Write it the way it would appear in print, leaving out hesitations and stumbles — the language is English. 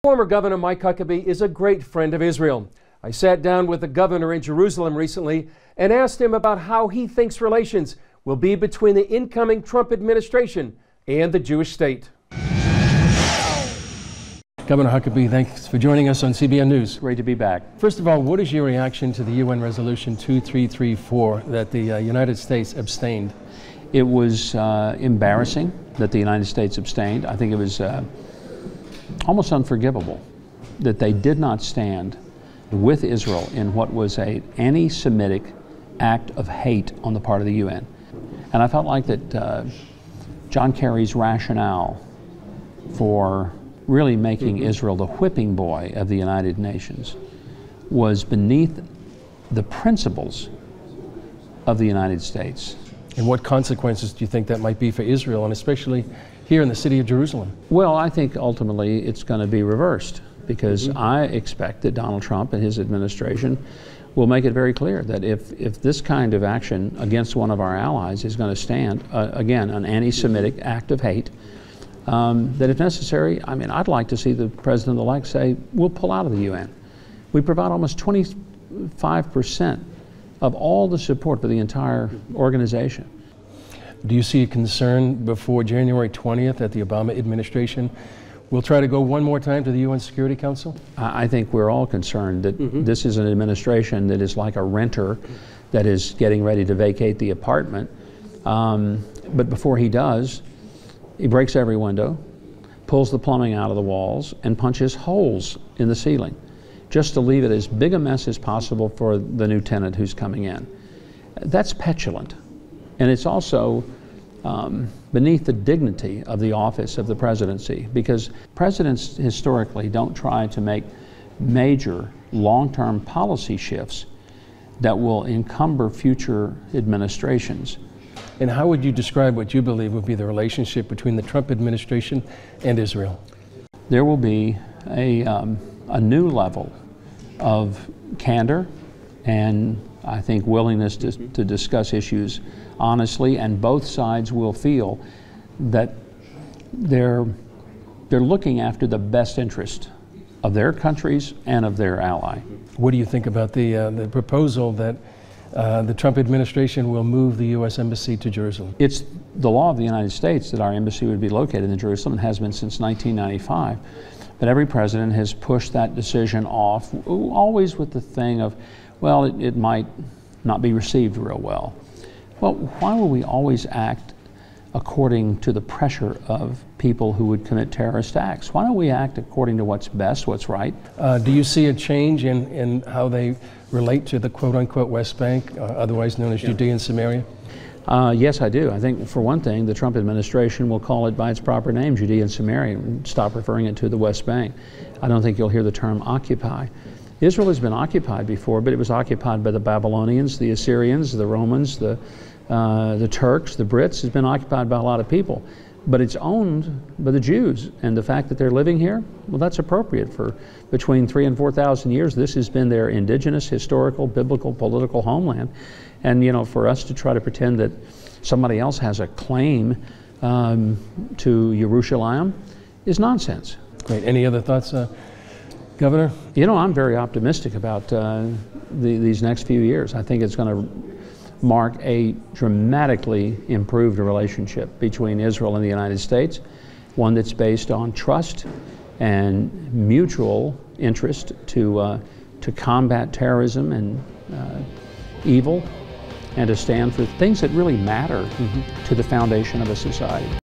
Former Governor Mike Huckabee is a great friend of Israel. I sat down with the governor in Jerusalem recently and asked him about how he thinks relations will be between the incoming Trump administration and the Jewish state. Governor Huckabee, thanks for joining us on CBN News. Great to be back. First of all, what is your reaction to the UN Resolution 2334 that the United States abstained? It was embarrassing that the United States abstained. I think it was almost unforgivable that they did not stand with Israel in what was an anti-Semitic act of hate on the part of the UN. And I felt like that John Kerry's rationale for really making Israel the whipping boy of the United Nations was beneath the principles of the United States. And what consequences do you think that might be for Israel, and especially here in the city of Jerusalem? Well, I think ultimately it's going to be reversed, because I expect that Donald Trump and his administration will make it very clear that if this kind of action against one of our allies is going to stand, again, an anti-Semitic act of hate, that if necessary, I mean, I'd like to see the president-elect say, we'll pull out of the UN. We provide almost 25% of all the support for the entire organization. Do you see a concern before January 20th that the Obama administration will try to go one more time to the UN Security Council? I think we're all concerned that this is an administration that is like a renter that is getting ready to vacate the apartment. But before he does, he breaks every window, pulls the plumbing out of the walls, and punches holes in the ceiling, just to leave it as big a mess as possible for the new tenant who's coming in. That's petulant. And it's also beneath the dignity of the office of the presidency, because presidents historically don't try to make major long-term policy shifts that will encumber future administrations. And how would you describe what you believe would be the relationship between the Trump administration and Israel? There will be a new level of candor and I think willingness to discuss issues honestly, and both sides will feel that they're looking after the best interest of their countries and of their ally. What do you think about the proposal that the Trump administration will move the U.S. Embassy to Jerusalem? It's the law of the United States that our embassy would be located in Jerusalem, and has been since 1995. But every president has pushed that decision off, always with the thing of, well, it might not be received real well. Well, why will we always act according to the pressure of people who would commit terrorist acts? Why don't we act according to what's best, what's right? Do you see a change in how they relate to the quote-unquote West Bank, otherwise known as Judea and Samaria? Yes, I do. I think, for one thing, the Trump administration will call it by its proper name, Judea and Samaria, and stop referring it to the West Bank. I don't think you'll hear the term occupy. Israel has been occupied before, but it was occupied by the Babylonians, the Assyrians, the Romans, the Turks, the Brits. It's been occupied by a lot of people. But it's owned by the Jews, and the fact that they're living here, well, that's appropriate. For between 3,000 and 4,000 years, this has been their indigenous, historical, biblical, political homeland. And, you know, for us to try to pretend that somebody else has a claim to Jerusalem is nonsense. Great. Any other thoughts, Governor? You know, I'm very optimistic about these next few years. I think it's going to mark a dramatically improved relationship between Israel and the United States, one that's based on trust and mutual interest to combat terrorism and evil, and to stand for things that really matter to the foundation of a society.